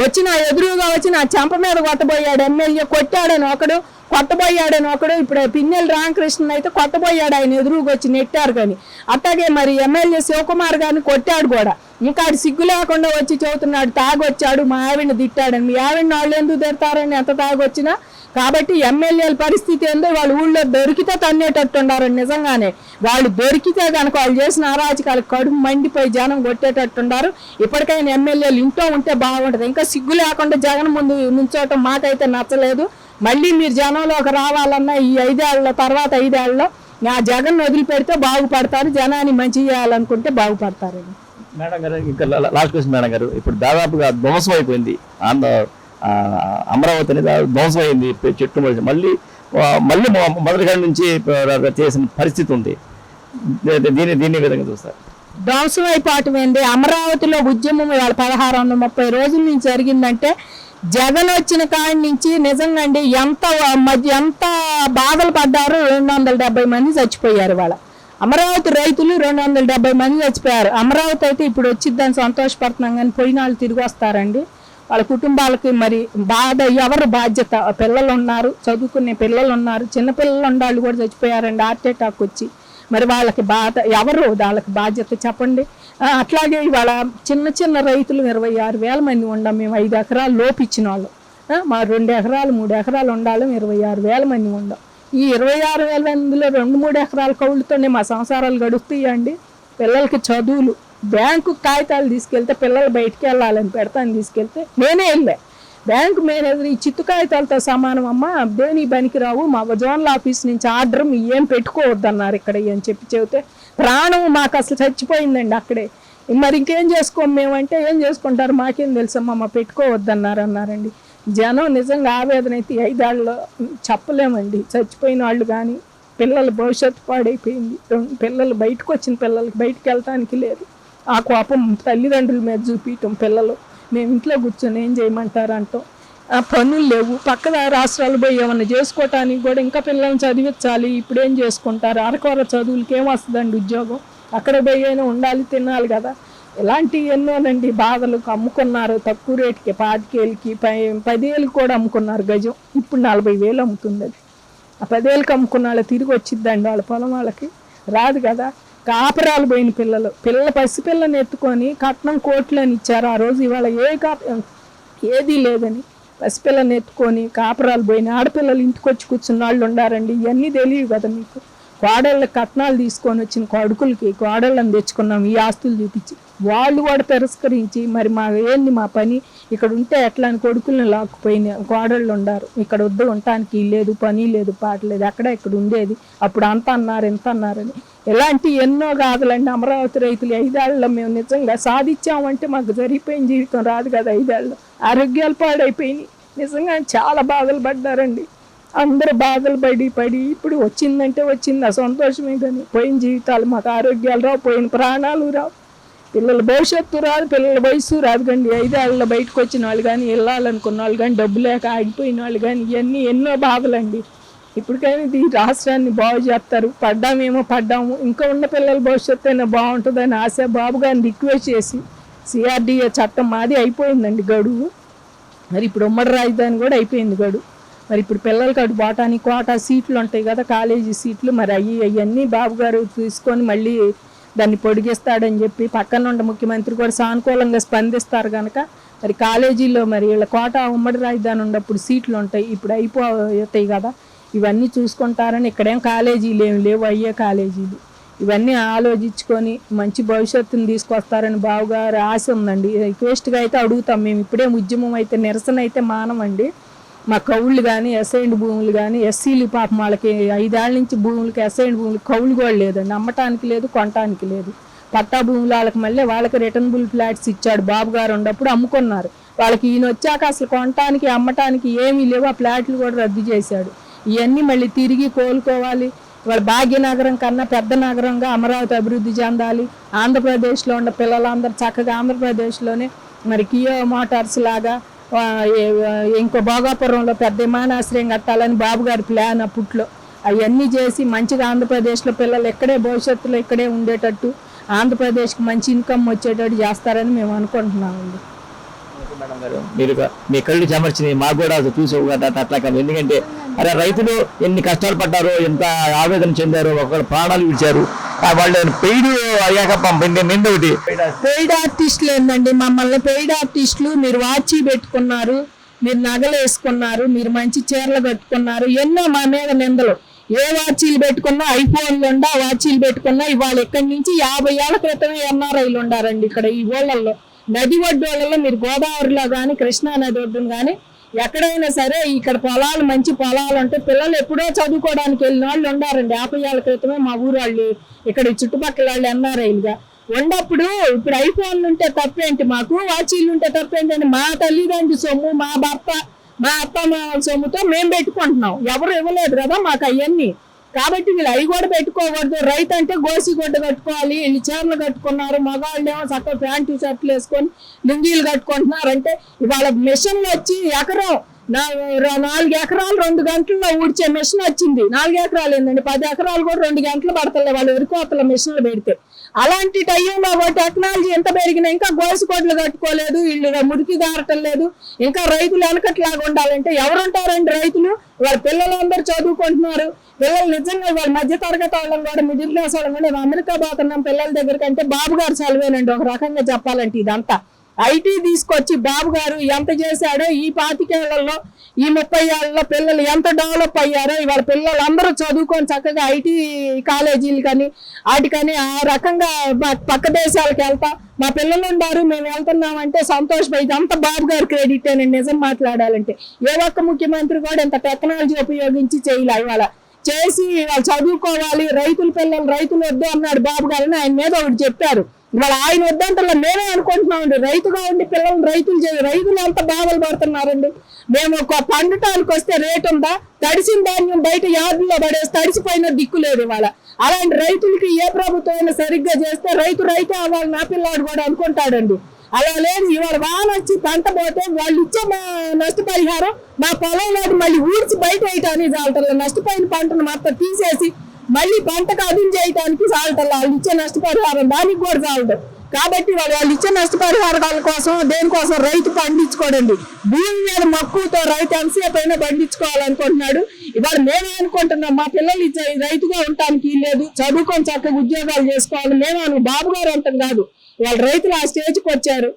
వచ్చిన ఎదురుగా వచ్చి నా చెంప మీద కొట్టబోయాడు ఎమ్మెల్యే, కొట్టాడని ఒకడు, కొట్టబోయాడని ఒకడు. ఇప్పుడు పిన్నెల్లి రామకృష్ణ అయితే కొట్టబోయాడు, ఆయన ఎదురుగా వచ్చి నెట్టారు. కానీ అట్లాగే మరి ఎమ్మెల్యే శివకుమార్ గారిని కొట్టాడు కూడా. ఇంకా ఆడు సిగ్గు లేకుండా వచ్చి చెబుతున్నాడు తాగొచ్చాడు, మా ఆవిడని తిట్టాడని. మీ ఆవిడని వాళ్ళు ఎందుకు తిడతారని ఎంత తాగొచ్చినా. కాబట్టి ఎమ్మెల్యేల పరిస్థితి ఏందో వాళ్ళు ఊళ్ళో దొరికితే తన్నేటట్టు ఉండారని. నిజంగానే వాళ్ళు దొరికితే కనుక వాళ్ళు చేసిన అరాచకాలకు కడుపు మండిపోయి జనం కొట్టేటట్టుండారు. ఇప్పటికైనా ఎమ్మెల్యేలు ఇంట్లో ఉంటే బాగుంటుంది. ఇంకా సిగ్గు లేకుండా జగన్ ముందు నుంచోవటం మాకైతే నచ్చలేదు. మళ్ళీ మీరు జనంలోకి రావాలన్నా ఈ 5 ఏళ్ల తర్వాత 5 ఏళ్ళలో నా జగన్ వదిలిపెడితే బాగుపడతారు, జనాన్ని మంచి చేయాలనుకుంటే బాగుపడతారండి. మేడం గారు, ఇంకా లాస్ట్ క్వశ్చన్ మేడం గారు, ఇప్పుడు దాదాపుగా ధ్వంసం అయిపోయింది అమరావతి అనేది, ధ్వంసం అయింది చెట్టు మళ్ళీ మొదటిగా నుంచి చేసిన పరిస్థితి ఉంది. దీని విధంగా చూస్తారు. ధ్వంసం అయిపోవటం ఏంది? అమరావతిలో ఉద్యమం ఇవాళ 1630 రోజుల నుంచి జరిగిందంటే జగన్ వచ్చిన కాడి నుంచి నిజంగా అండి ఎంత బాధలు పడ్డారు. 270 మంది చచ్చిపోయారు. వాళ్ళ అమరావతి రైతులు 270 మంది చచ్చిపోయారు. అమరావతి అయితే ఇప్పుడు వచ్చిద్దని సంతోషపడుతున్నాం, కానీ పోయిన వాళ్ళు తిరిగి వస్తారండి. వాళ్ళ కుటుంబాలకి మరి బాధ, ఎవరు బాధ్యత? పిల్లలు ఉన్నారు, చదువుకునే పిల్లలు ఉన్నారు, చిన్నపిల్లలు ఉండాళ్ళు కూడా చచ్చిపోయారండి హార్ట్ అటాక్ వచ్చి. మరి వాళ్ళకి బాధ ఎవరు? వాళ్ళకి బాధ్యత చెప్పండి. అట్లాగే ఇవాళ చిన్న రైతులు 26,000 మంది ఉండం. మేము 5 ఎకరాలు లోపిచ్చిన వాళ్ళు, మా 2 ఎకరాలు 3 ఎకరాలు ఉండాలి, 26,000 మంది ఉండం. ఈ 26,000 మందిలో 2-3 ఎకరాల కౌళ్ళతోనే మా సంసారాలు గడుపుతాయండి. పిల్లలకి చదువులు, బ్యాంకు కాగితాలు తీసుకెళ్తే పిల్లలు బయటికి వెళ్ళాలని పెడతాను తీసుకెళ్తే నేనే వెళ్ళా. బ్యాంకు మేనేజర్ ఈ చిత్తు కాగితాలతో సమానం అమ్మా, దేని పనికి రావు, మా జోనల్ ఆఫీస్ నుంచి ఆర్డర్ మీ ఏం పెట్టుకోవద్దన్నారు ఇక్కడ అని చెబితే ప్రాణం మాకు అసలు చచ్చిపోయిందండి అక్కడే. మరి ఇంకేం చేసుకోం మేమంటే, ఏం చేసుకుంటారు మాకేం తెలుసమ్మా, మా అన్నారండి. జనం నిజంగా ఆవేదన అయితే 5 ఏళ్ళలో చెప్పలేమండి. చచ్చిపోయిన వాళ్ళు కానీ పిల్లల భవిష్యత్తు పాడైపోయింది. పిల్లలు బయటకు వచ్చిన పిల్లలకి బయటకు వెళ్ళటానికి లేదు. ఆ కోపం తల్లిదండ్రుల మీద చూపించటం, పిల్లలు మేము ఇంట్లో కూర్చొని ఏం చేయమంటారు అంటాం. పనులు లేవు, పక్క రాష్ట్రాలు పోయి ఏమన్నా చేసుకోవటానికి కూడా ఇంకా పిల్లల్ని చదివించాలి. ఇప్పుడేం చేసుకుంటారు? అరకొర చదువులకి ఏం వస్తుందండి ఉద్యోగం? అక్కడ పోయి అయినా ఉండాలి, తినాలి కదా. ఇలాంటివి ఎన్నోనండి బాధలు. అమ్ముకున్నారు తక్కువ రేటుకి, 25,000కి 10,000 కూడా అమ్ముకున్నారు గజం. ఇప్పుడు 40,000 అమ్ముతుంది. అది ఆ 10,000కి అమ్ముకున్న వాళ్ళు తిరిగి వచ్చిద్దండి వాళ్ళ పొలం వాళ్ళకి? రాదు కదా. కాపురాలు పోయిన పసిపిల్లని ఎత్తుకొని కట్నం కోట్లని ఇచ్చారు ఆ రోజు. ఇవాళ ఏదీ లేదని పసిపిల్లని ఎత్తుకొని కాపురాలు పోయిన ఆడపిల్లలు ఇంటికి వచ్చి కూర్చున్న వాళ్ళు ఉండారండి. ఇవన్నీ తెలియవు కదా మీకు. కోడళ్ళ కట్నాలు తీసుకొని వచ్చిన కొడుకులకి కోడళ్ళని తెచ్చుకున్నాం ఈ ఆస్తులు చూపించి, వాళ్ళు కూడా తిరస్కరించి మరి మా పని ఇక్కడ ఉంటే ఎట్లా అని కొడుకుల్ని లాక్కుపోయిన కోడళ్ళు ఉండారు. ఇక్కడ వద్దు, ఉండటానికి లేదు, పని లేదు, పాట లేదు, అక్కడ ఇక్కడ ఉండేది. అప్పుడు అంత అన్నారు ఇంత అన్నారని ఇలాంటి ఎన్నో కాదులండి. అమరావతి రైతులు 5 ఏళ్ళలో మేము నిజంగా సాధించామంటే మాకు జరిగిపోయిన జీవితం రాదు కదా. 5 ఏళ్ళలో ఆరోగ్యాలు పాడైపోయినాయి. నిజంగా చాలా బాధలు పడ్డారండి. అందరూ బాధలు పడి ఇప్పుడు వచ్చిందంటే వచ్చింది ఆ సంతోషమే, కానీ పోయిన జీవితాలు మాకు ఆరోగ్యాలు రావు, పోయిన ప్రాణాలు రావు, పిల్లల భవిష్యత్తు రాదు, పిల్లల వయసు రాదు కండి. 5 ఏళ్ళలో బయటకు వచ్చిన వాళ్ళు కానీ, వెళ్ళాలనుకున్న వాళ్ళు కానీ, డబ్బు లేక ఆగిపోయిన వాళ్ళు కానీ, ఇవన్నీ ఎన్నో బాధలండి. ఇప్పటికైనా ఈ రాష్ట్రాన్ని బాగు చేస్తారు. పడ్డాము, ఇంకా ఉన్న పిల్లల భవిష్యత్తు అయినా బాగుంటుందని ఆశ. బాబు గారిని రిక్వెస్ట్ చేసి CRDA చట్టం మాది అయిపోయిందండి గడువు, మరి ఇప్పుడు ఉమ్మడి రాజధాని కూడా అయిపోయింది గడువు. మరి ఇప్పుడు పిల్లలకి అటు పోవటానికి కోటా సీట్లు ఉంటాయి కదా, కాలేజీ సీట్లు, మరి అవన్నీ బాబు గారు తీసుకొని మళ్ళీ దాన్ని పొడిగిస్తాడని చెప్పి పక్కన ఉన్న ముఖ్యమంత్రి కూడా సానుకూలంగా స్పందిస్తారు కనుక మరి కాలేజీలో మరి వీళ్ళ కోటా ఉమ్మడి రాజధాని ఉన్నప్పుడు సీట్లు ఉంటాయి, ఇప్పుడు అయిపోతాయి కదా, ఇవన్నీ చూసుకుంటారని. ఇక్కడేం కాలేజీలు ఏమి లేవు, అయ్యే కాలేజీలు. ఇవన్నీ ఆలోచించుకొని మంచి భవిష్యత్తుని తీసుకొస్తారని బావగారు ఆశ ఉందండి. రిక్వెస్ట్గా అయితే అడుగుతాం మేము. ఇప్పుడే ఉద్యమం అయితే నిరసన అయితే మానమండి. మా కౌళ్ళు కానీ అసైన్డ్ భూములు కానీ, ఎస్సీలు పాపం వాళ్ళకి 5 ఏళ్ళ నుంచి భూములకి అసైన్డ్ భూములు కౌలు కూడా లేదండి, అమ్మటానికి లేదు, కొనటానికి లేదు. పట్టా భూములు వాళ్ళకి మళ్ళీ వాళ్ళకి రిటర్నబుల్ ఫ్లాట్స్ ఇచ్చాడు బాబు గారు ఉన్నప్పుడు, అమ్ముకున్నారు. వాళ్ళకి ఈయన వచ్చాక అసలు కొనటానికి అమ్మటానికి ఏమీ లేవు, ఆ ఫ్లాట్లు కూడా రద్దు చేశాడు. ఇవన్నీ మళ్ళీ తిరిగి కోలుకోవాలి. వాళ్ళ భాగ్యనగరం కన్నా పెద్ద నగరంగా అమరావతి అభివృద్ధి చెందాలి. ఆంధ్రప్రదేశ్లో ఉన్న పిల్లలందరూ చక్కగా ఆంధ్రప్రదేశ్లోనే మరి కియా మోటార్స్ లాగా ఇంకో భోగాపురంలో పెద్ద విమానాశ్రయం కట్టాలని బాబు గారి ప్లాన్ అప్పట్లో. అవన్నీ చేసి మంచిగా ఆంధ్రప్రదేశ్లో పిల్లలు ఇక్కడే భవిష్యత్తులో ఇక్కడే ఉండేటట్టు, ఆంధ్రప్రదేశ్కి మంచి ఇన్కమ్ వచ్చేటట్టు చేస్తారని మేము అనుకుంటున్నామండి. మేడం గారు, మీరు మీ కళ్ళు చెమర్చినాయి, మాకు కూడా చూసి అట్లా కాదు. ఎందుకంటే అరే రైతులు ఎన్ని కష్టాలు పడ్డారో, ఎంత ఆవేదన చెందారో, ఒకరు ప్రాణాలు విడిచారు. వాళ్ళు పెయిడ్ అయ్యాక నింద ఒకటి పెయిడ్ ఆర్టిస్టులు ఏందండి, మమ్మల్ని పెయిడ్ ఆర్టిస్టులు, మీరు వాచి పెట్టుకున్నారు, మీరు నగలు వేసుకున్నారు, మీరు మంచి చీరలు కట్టుకున్నారు, ఎన్నో మా మీద నిందలు. ఏ వాచీలు పెట్టుకున్నా, ఐఫోన్లు ఉండా వాచీలు పెట్టుకున్నా, ఇవాళ ఇక్కడి నుంచి 50 ఏళ్ల క్రితమే NRIలు ఉండారండి ఇక్కడ ఈ ఊళ్ళల్లో. నది ఒడ్డులలో మీరు గోదావరిలో కానీ, కృష్ణా నది ఒడ్డును కానీ ఎక్కడైనా సరే ఇక్కడ పొలాలు మంచి పొలాలు ఉంటే పిల్లలు ఎప్పుడో చదువుకోవడానికి వెళ్ళిన వాళ్ళు ఉండారండి. 50 ఏళ్ల క్రితమే మా ఊరు వాళ్ళు ఇక్కడ చుట్టుపక్కల వాళ్ళు NRIలుగా ఉన్నప్పుడు. ఇప్పుడు ఐఫోన్లు ఉంటే తప్పేంటి, మాకు వాచీలు ఉంటే తప్పేంటండి? మా తల్లిదండ్రుల సొమ్ము, మా భర్త, మా అత్త మామల సొమ్ముతో మేము పెట్టుకుంటున్నాం, ఎవరు ఇవ్వలేదు కదా మాకు అవన్నీ. కాబట్టి వీళ్ళు అవి కూడా పెట్టుకోకూడదు. రైతు అంటే గోసి గుడ్డ కట్టుకోవాలి, వీళ్ళు చీరలు కట్టుకున్నారు, మగవాళ్ళు ఏమో చక్కగా ప్యాంటు షర్ట్లు వేసుకొని లుంగీలు కట్టుకుంటున్నారంటే ఇవాళ మిషన్లు వచ్చి ఎకరం 4 ఎకరాలు 2 గంటల్లో ఊడ్చే మిషన్ వచ్చింది. 4 ఎకరాలు ఏందండి, 10 ఎకరాలు కూడా 2 గంటలు పడతలే వాళ్ళు వరికోతల మిషన్లు పెడితే. అలాంటి టైంలో టెక్నాలజీ ఎంత పెరిగినా ఇంకా గోసికొడ్లు కట్టుకోలేదు, వీళ్ళు మురికి దారటం లేదు. ఇంకా రైతులు వెనకట్లాగా ఉండాలంటే ఎవరుంటారండి రైతులు? వాళ్ళ పిల్లలందరూ చదువుకుంటున్నారు. పిల్లలు నిజంగా వాళ్ళ మధ్య తరగతి వాళ్ళని కూడా, మిడిల్ క్లాస్ వాళ్ళని కూడా అమెరికా పోతున్నాం పిల్లల దగ్గర కంటే బాబు గారు చదివేనండి ఒక రకంగా చెప్పాలంటే. ఇదంతా ఐటీ తీసుకొచ్చి బాబు గారు ఎంత చేశాడో, ఈ 25 ఏళ్లలో, ఈ 30 ఏళ్లలో పిల్లలు ఎంత డెవలప్ అయ్యారో. ఇవాళ పిల్లలు అందరూ చదువుకొని చక్కగా ఐటీ కాలేజీలు కానీ వాటికని ఆ రకంగా పక్క దేశాలకు వెళ్తా మా పిల్లలు ఉన్నారు, మేము వెళ్తున్నామంటే సంతోషం. ఇదంతా బాబు గారు క్రెడిట్ అని నిజం మాట్లాడాలంటే. ఏ ఒక్క ముఖ్యమంత్రి కూడా ఇంత టెక్నాలజీ ఉపయోగించి చేయలే. ఇవాళ చేసి వాళ్ళు చదువుకోవాలి, రైతుల పిల్లలు రైతులు వద్దు అన్నాడు బాబు గారిని, ఆయన మీద ఒకటి చెప్పారు. ఇవాళ ఆయన వద్దంటలో మేమే అనుకుంటున్నామండి, రైతుగా ఉండి పిల్లలు రైతులు ఎంత బాధలు పడుతున్నారండి. మేము ఒక పండటానికి వస్తే రేటు ఉందా? తడిసిన ధాన్యం బయట యార్డుల్లో పడేసి తడిసిపోయిన దిక్కు లేదు ఇవాళ. అలాంటి రైతులకి ఏ ప్రభుత్వం సరిగ్గా చేస్తే రైతే అవ్వాలి నా పిల్లాడు కూడా అనుకుంటాడండి. అలా లేదు. ఇవాళ వాన వచ్చి పంట పోతే వాళ్ళు ఇచ్చే నష్టపరిహారం మా పొలంలో మళ్ళీ ఊడ్చి బయట వేయటానికి చాలటల్లా, నష్టపోయిన పంటను మొత్తం తీసేసి మళ్ళీ పంటకు అదును చేయడానికి చాలటల్లా, వాళ్ళు ఇచ్చే నష్టపరిహారం దానికి కూడా చాలదు. కాబట్టి వాళ్ళు ఇచ్చే నష్టపరిహారాల కోసం దేనికోసం రైతు పండించుకోడండి. భూమి మీద మక్కువతో రైతు ఎంతసేపు అయినా పండించుకోవాలనుకుంటున్నాడు. ఇవాళ మేమే అనుకుంటున్నాం మా పిల్లలు రైతుగా ఉండటానికి లేదు, చదువుకొని చక్కగా ఉద్యోగాలు చేసుకోవాలి మేము బాబు గారు అంటాం కాదు. వాళ్ళు రైతులు ఆ స్టేజ్కి వచ్చారు.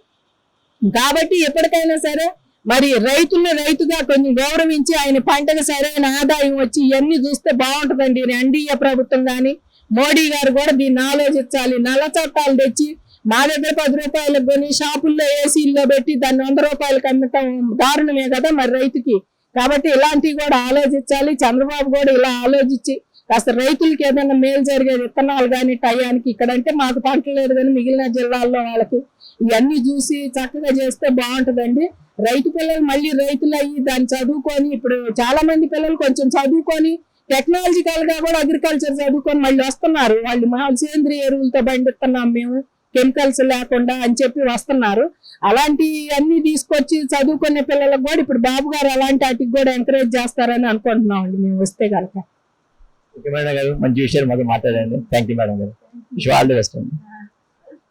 కాబట్టి ఎప్పటికైనా సరే మరి రైతుల్ని రైతుగా కొంచెం గౌరవించి ఆయన పంటకు సరైన ఆదాయం వచ్చి ఇవన్నీ చూస్తే బాగుంటుందండి. NDA ప్రభుత్వం కానీ మోడీ గారు కూడా దీన్ని ఆలోచించాలి. నల్ల చట్టాలు తెచ్చి మా దగ్గర 10 రూపాయలకు కొని షాపుల్లో ఏసీల్లో పెట్టి దాన్ని 100 రూపాయలకు అమ్మటం దారుణమే కదా మరి రైతుకి. కాబట్టి ఇలాంటివి కూడా ఆలోచించాలి. చంద్రబాబు కూడా ఇలా ఆలోచించి కాస్త రైతులకి ఏదైనా మేలు జరిగేది విత్తనాలు కానీ టయానికి, ఇక్కడంటే మాకు పంట లేదు కానీ మిగిలిన జిల్లాల్లో వాళ్ళకి ఇవన్నీ చూసి చక్కగా చేస్తే బాగుంటుందండి. రైతు పిల్లలు మళ్ళీ రైతులు అయ్యి దాన్ని చదువుకొని, ఇప్పుడు చాలా మంది పిల్లలు కొంచెం చదువుకొని టెక్నాలజికల్ గా కూడా అగ్రికల్చర్ చదువుకొని మళ్ళీ వస్తున్నారు. వాళ్ళు మా సేంద్రియ ఎరువులతో పండిస్తున్నాం మేము, కెమికల్స్ లేకుండా అని చెప్పి వస్తున్నారు. అలాంటి అన్ని తీసుకొచ్చి చదువుకునే పిల్లలకు కూడా ఇప్పుడు బాబు గారు అలాంటి వాటికి కూడా ఎంకరేజ్ చేస్తారని అనుకుంటున్నాం అండి మేము వస్తే కనుక. ఓకే మేడం గారు, మంచి విషయాలు మాకు మాట్లాడండి. థ్యాంక్ యూ మేడం గారు. విష్ ఆల్ ది బెస్ట్ అండి.